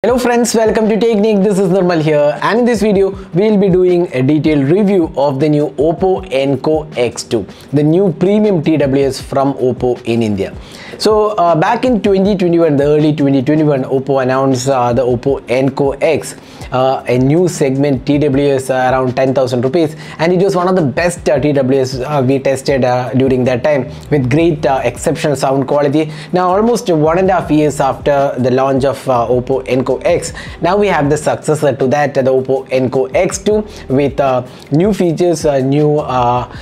Hello friends, welcome to Technique. This is Nirmal here, and in this video we will be doing a detailed review of the new Oppo Enco X2, the new premium TWS from Oppo in India. So back in 2021, the early 2021, Oppo announced the Oppo Enco X, a new segment TWS around 10,000 rupees, and it was one of the best TWS we tested during that time, with great exceptional sound quality. Now almost 1.5 years after the launch of Oppo Enco X, now we have the successor to that, the Oppo Enco X2, with new features, new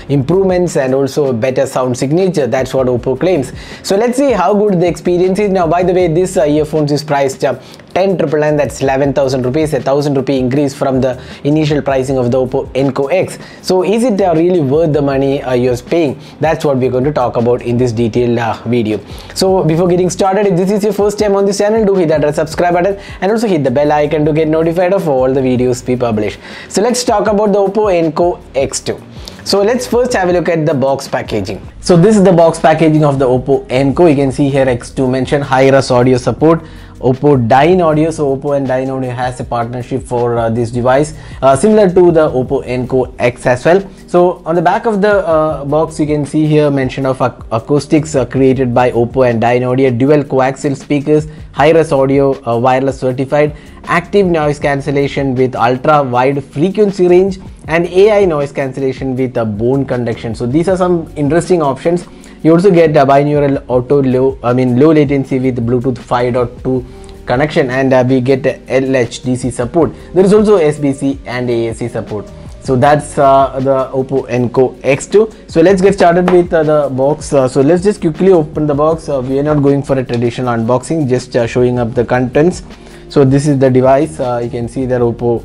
improvements, and also better sound signature. That's what Oppo claims. So let's see how good the experience is. Now, by the way, this earphones is priced 10,999, that's 11,000 rupees, a 1,000 rupee increase from the initial pricing of the Oppo Enco X. So is it really worth the money you're paying? That's what we're going to talk about in this detailed video. So before getting started, if this is your first time on this channel, do hit that red subscribe button and also hit the bell icon to get notified of all the videos we publish. So let's talk about the Oppo Enco X2. So let's first have a look at the box packaging. So this is the box packaging of the Oppo Enco. You can see here X2 mentioned high-res audio support, Oppo Dyne Audio. So Oppo and Dyne Audio has a partnership for this device, similar to the Oppo Enco X as well. So on the back of the box, you can see here mention of acoustics created by Oppo and Dyne Audio, dual coaxial speakers, high-res audio, wireless certified, active noise cancellation with ultra wide frequency range, and AI noise cancellation with a bone conduction. So these are some interesting options. You also get a binaural auto low latency with Bluetooth 5.2 connection, and we get LHDC support. There is also SBC and AAC support. So that's the Oppo Enco X2. So let's get started with the box. So let's just quickly open the box. We are not going for a traditional unboxing, just showing up the contents. So this is the device. You can see the Oppo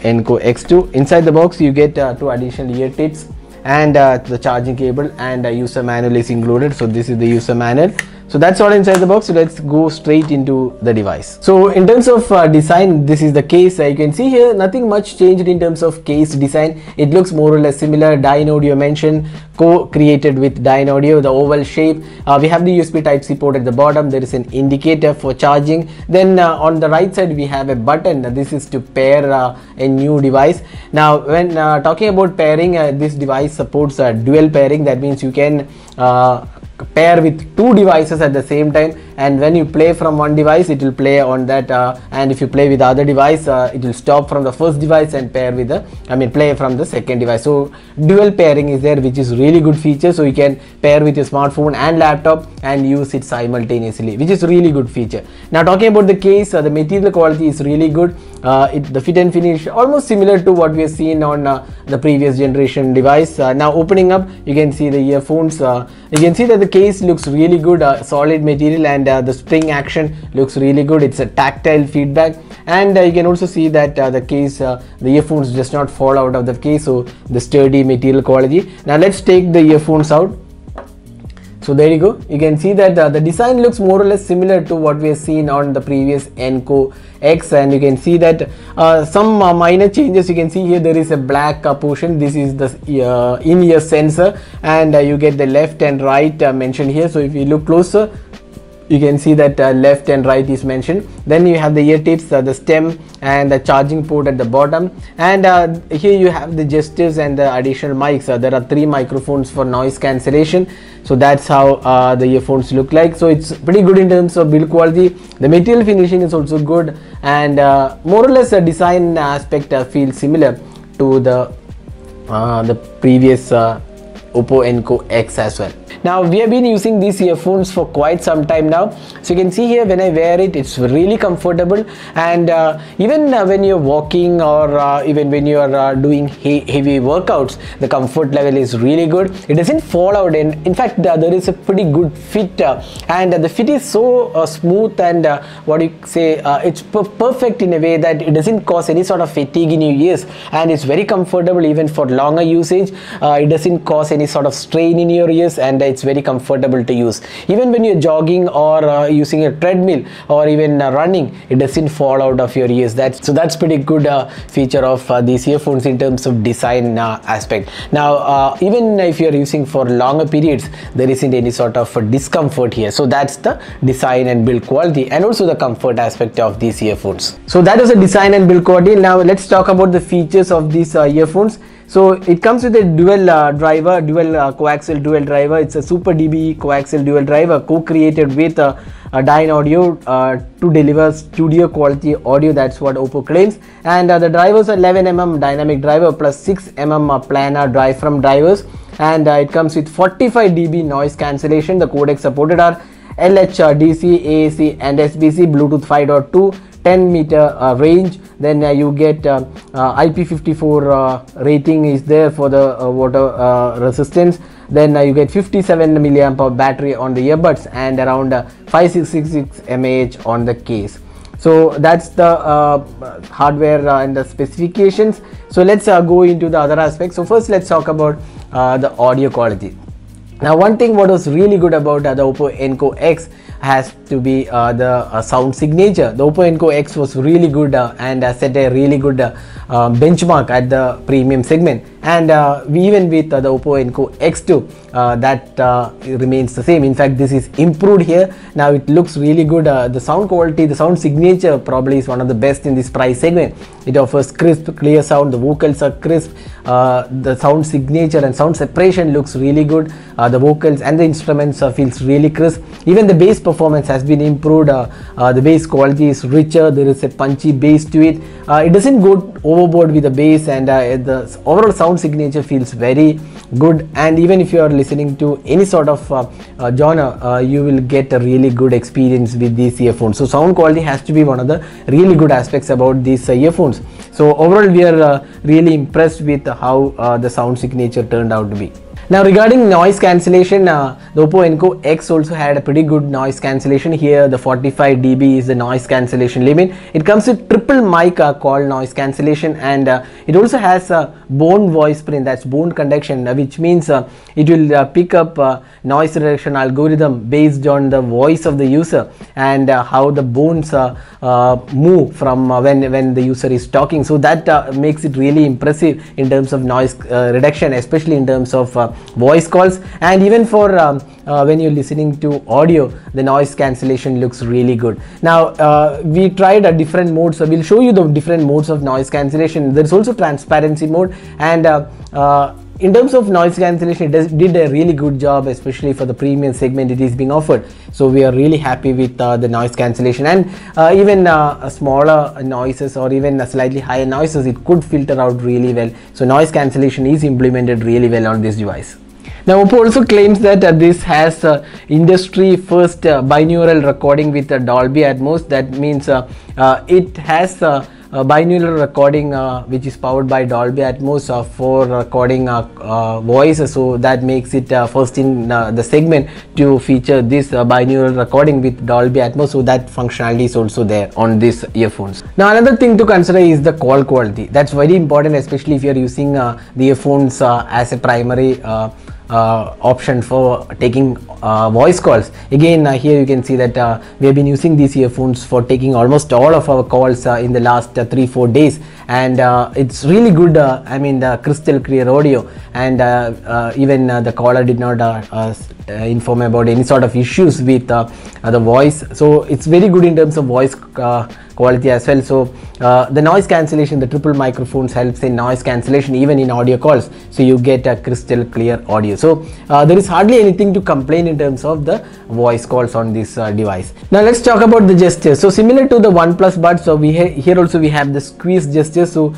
Enco X2. Inside the box you get 2 additional ear tips and the charging cable, and a user manual is included. So this is the user manual. So that's all inside the box. So let's go straight into the device. So in terms of design, this is the case. You can see here nothing much changed in terms of case design. It looks more or less similar. Dyne Audio mentioned, co-created with Dyne Audio, the oval shape. We have the USB Type-C port at the bottom. There is an indicator for charging. Then on the right side we have a button. This is to pair a new device. Now when talking about pairing, this device supports dual pairing. That means you can pair with 2 devices at the same time, and when you play from one device it will play on that, and if you play with the other device it will stop from the first device and pair with the play from the second device. So dual pairing is there, which is really good feature. So you can pair with your smartphone and laptop and use it simultaneously, which is really good feature. Now talking about the case, the material quality is really good. The fit and finish almost similar to what we have seen on the previous generation device. Now opening up, you can see the earphones. You can see that the case looks really good, solid material, and the spring action looks really good. It's a tactile feedback, and you can also see that the case, the earphones does not fall out of the case. So the sturdy material quality. Now let's take the earphones out. So there you go. You can see that the design looks more or less similar to what we have seen on the previous Enco X, and you can see that some minor changes. You can see here there is a black portion. This is the in-ear sensor, and you get the left and right mentioned here. So if you look closer, you can see that left and right is mentioned. Then you have the ear tips, the stem, and the charging port at the bottom, and here you have the gestures and the additional mics. There are 3 microphones for noise cancellation. So that's how the earphones look like. So it's pretty good in terms of build quality. The material finishing is also good, and more or less the design aspect feels similar to the previous Oppo Enco X as well. Now we have been using these earphones for quite some time now. So you can see here when I wear it, it's really comfortable, and even when you're walking or even when you are doing heavy workouts, the comfort level is really good. It doesn't fall out, and in fact there is a pretty good fit, and the fit is so smooth, and it's perfect in a way that it doesn't cause any sort of fatigue in your ears, and it's very comfortable even for longer usage. It doesn't cause any sort of strain in your ears, and and it's very comfortable to use. Even when you're jogging or using a treadmill or even running, it doesn't fall out of your ears. That's pretty good feature of these earphones in terms of design aspect. Now even if you're using for longer periods, there isn't any sort of discomfort here. So that's the design and build quality, and also the comfort aspect of these earphones. So that is the design and build quality. Now let's talk about the features of these earphones. So it comes with a dual driver, coaxial dual driver. It's a Super dB coaxial dual driver co-created with Dynaudio to deliver studio quality audio. That's what Oppo claims. And the drivers are 11mm dynamic driver plus 6mm planar drive from drivers, and it comes with 45 dB noise cancellation. The codecs supported are LH, DC, AAC and SBC, Bluetooth 5.2, 10-meter range. Then you get IP54 rating is there for the water resistance. Then you get 57 milliamp battery on the earbuds and around 5666 mAh on the case. So that's the hardware and the specifications. So let's go into the other aspects. So first let's talk about the audio quality. Now one thing what was really good about the Oppo Enco X has to be the sound signature. The Oppo Enco X was really good and set a really good benchmark at the premium segment, and even with the Oppo Enco X2 that remains the same. In fact, this is improved here. Now it looks really good. The sound quality, the sound signature probably is one of the best in this price segment. It offers crisp, clear sound. The vocals are crisp. The sound signature and sound separation looks really good. The vocals and the instruments feels really crisp. Even the bass performance has been improved. The bass quality is richer. There is a punchy bass to it. It doesn't go overboard with the bass, and the overall sound signature feels very good. And even if you are listening to any sort of genre, you will get a really good experience with these earphones. So sound quality has to be one of the really good aspects about these earphones. So overall we are really impressed with how the sound signature turned out to be. Now regarding noise cancellation, the Oppo Enco X also had a pretty good noise cancellation. Here the 45 dB is the noise cancellation limit. It comes with triple mic call noise cancellation, and it also has a bone voice print, that's bone conduction, which means it will pick up noise reduction algorithm based on the voice of the user and how the bones move from when the user is talking. So that makes it really impressive in terms of noise reduction, especially in terms of voice calls. And even for when you're listening to audio, the noise cancellation looks really good. Now we tried a different modes, so we'll show you the different modes of noise cancellation. There's also transparency mode, and in terms of noise cancellation, it did a really good job, especially for the premium segment it is being offered. So we are really happy with the noise cancellation, and even smaller noises or even slightly higher noises, it could filter out really well. So noise cancellation is implemented really well on this device. Now Oppo also claims that this has industry first binaural recording with Dolby Atmos. That means it has binaural recording which is powered by Dolby Atmos for recording voice. So that makes it first in the segment to feature this binaural recording with Dolby Atmos. So that functionality is also there on these earphones. Now another thing to consider is the call quality. That's very important, especially if you are using the earphones as a primary option for taking voice calls. Again here you can see that we have been using these earphones for taking almost all of our calls in the last 3-4 days, and it's really good. I mean, the crystal clear audio, and even the caller did not inform about any sort of issues with the voice. So it's very good in terms of voice quality as well. So the noise cancellation, the triple microphones helps in noise cancellation even in audio calls, so you get a crystal clear audio. So there is hardly anything to complain in terms of the voice calls on this device. Now let's talk about the gestures. So similar to the OnePlus Buds, so here also we have the squeeze gesture. So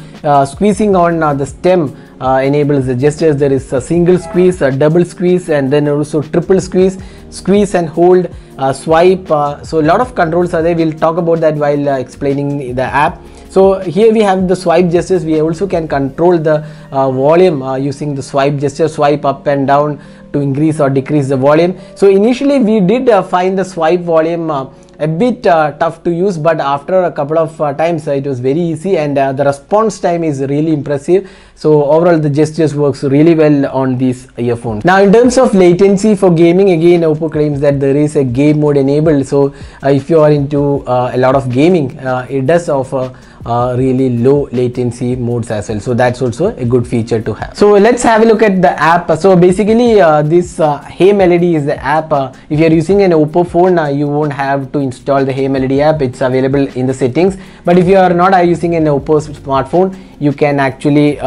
squeezing on the stem enables the gestures. There is a single squeeze, a double squeeze, and then also triple squeeze, squeeze and hold, swipe. So a lot of controls are there. We'll talk about that while explaining the app. So here we have the swipe gestures. We also can control the volume using the swipe gesture, swipe up and down to increase or decrease the volume. So initially we did find the swipe volume a bit tough to use, but after a couple of times it was very easy, and the response time is really impressive. So overall the gestures works really well on these earphones. Now in terms of latency for gaming, again Oppo claims that there is a game mode enabled. So if you are into a lot of gaming, it does offer really low latency modes as well. So that's also a good feature to have. So let's have a look at the app. So basically this Hey Melody is the app. If you are using an Oppo phone, you won't have to install the Hey Melody app. It's available in the settings. But if you are not using an Oppo smartphone, you can actually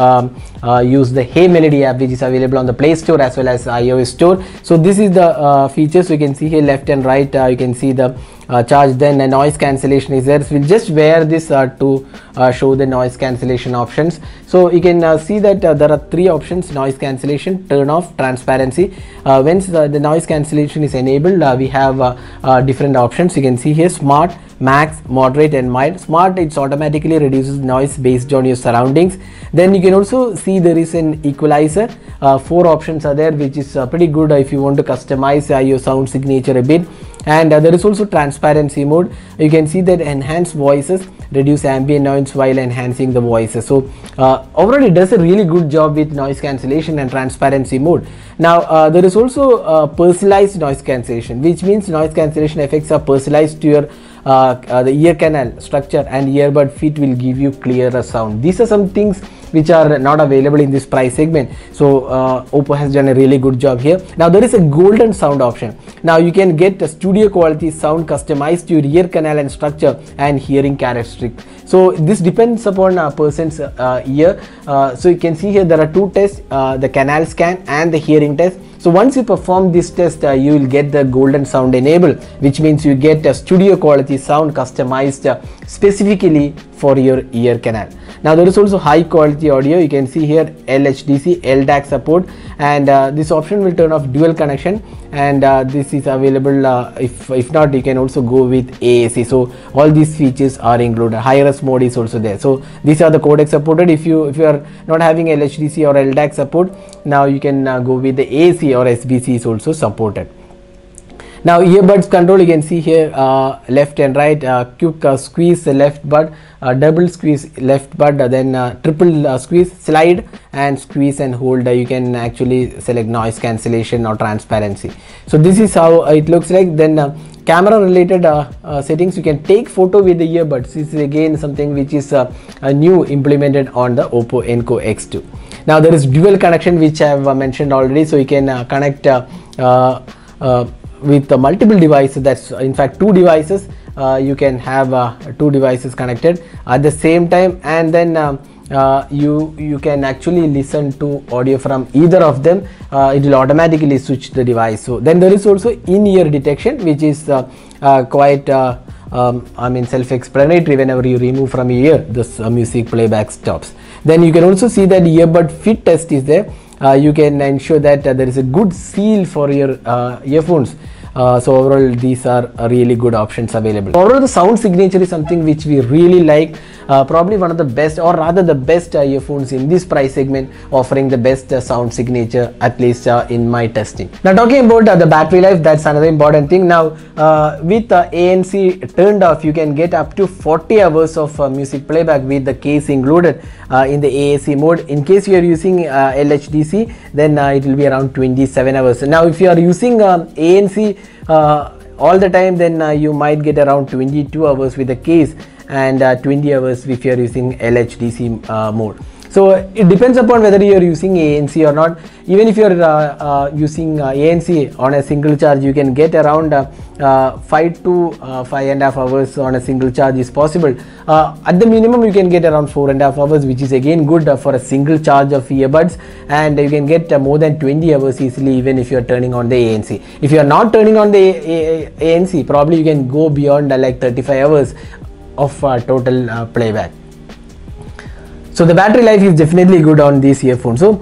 use the Hey Melody app, which is available on the Play Store as well as iOS Store. So this is the features. So you can see here left and right, you can see the charge, then a noise cancellation is there. So we'll just wear this to show the noise cancellation options. So you can see that there are three options: noise cancellation, turn off, transparency. Once the noise cancellation is enabled, we have different options. You can see here smart, max, moderate and mild. Smart, it automatically reduces noise based on your surroundings. Then you can also see there is an equalizer. Four options are there, which is pretty good if you want to customize your sound signature a bit. And there is also transparency mode. You can see that enhance voices, reduce ambient noise while enhancing the voices. So overall it does a really good job with noise cancellation and transparency mode. Now there is also personalized noise cancellation, which means noise cancellation effects are personalized to your the ear canal structure, and earbud fit will give you clearer sound. These are some things which are not available in this price segment. So Oppo has done a really good job here. Now there is a golden sound option. Now you can get a studio quality sound customized to your ear canal and structure and hearing characteristics. So this depends upon a person's ear. So you can see here there are two tests, the canal scan and the hearing test. So once you perform this test, you will get the golden sound enabled, which means you get a studio quality sound customized specifically for your ear canal. Now there is also high quality audio. You can see here LHDC, LDAC support, and this option will turn off dual connection, and this is available. If not, you can also go with AAC. So all these features are included. High res mode is also there. So these are the codecs supported. If you are not having LHDC or LDAC support, now you can go with the AAC or SBC is also supported. Now earbuds control, you can see here left and right, quick squeeze left bud, double squeeze left bud, then triple squeeze, slide and squeeze and hold. You can actually select noise cancellation or transparency. So this is how it looks like. Then camera related settings, you can take photo with the earbuds. This is again something which is new implemented on the Oppo Enco X2. Now there is dual connection, which I have mentioned already. So you can connect with multiple devices. That's in fact two devices. You can have two devices connected at the same time, and then you can actually listen to audio from either of them. It will automatically switch the device. So then there is also in-ear detection, which is quite self-explanatory. Whenever you remove from your ear, this music playback stops. Then you can also see that earbud fit test is there. You can ensure that there is a good seal for your earphones. So overall these are really good options available. Overall the sound signature is something which we really like. Probably one of the best, or rather the best earphones in this price segment, offering the best sound signature, at least in my testing. Now talking about the battery life, that's another important thing. Now with ANC turned off, you can get up to 40 hours of music playback with the case included in the AAC mode. In case you are using LHDC, then it will be around 27 hours. Now if you are using ANC all the time, then you might get around 22 hours with the case, and 20 hours if you are using LHDC mode. So it depends upon whether you are using ANC or not. Even if you are using ANC on a single charge, you can get around 5 to 5.5 hours on a single charge is possible. At the minimum you can get around 4.5 hours, which is again good for a single charge of earbuds, and you can get more than 20 hours easily even if you are turning on the ANC. If you are not turning on the ANC, probably you can go beyond like 35 hours of total playback. So the battery life is definitely good on these earphones. So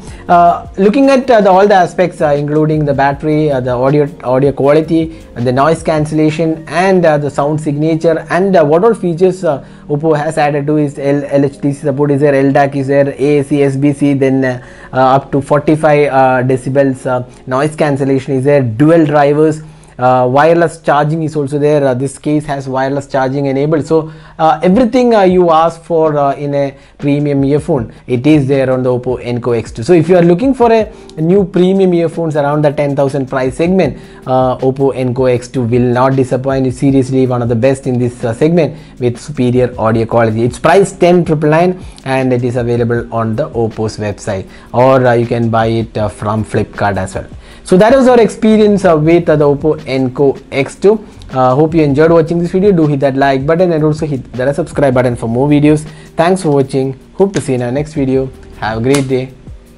looking at all the aspects, including the battery, the audio quality, the noise cancellation, and the sound signature, and what all features Oppo has added to is LHDC support is there, LDAC is there, AAC, SBC, then up to 45 decibels noise cancellation is there, dual drivers, Wireless charging is also there. This case has wireless charging enabled, so everything you ask for in a premium earphone, it is there on the Oppo Enco X2. So if you are looking for a new premium earphones around the 10,000 price segment, Oppo Enco X2 will not disappoint. It's seriously one of the best in this segment with superior audio quality. It's priced 10,999 and it is available on the Oppo's website, or you can buy it from Flipkart as well. So that was our experience with the Oppo Enco X2. Hope you enjoyed watching this video. Do hit that like button and also hit that subscribe button for more videos. Thanks for watching. Hope to see you in our next video. Have a great day.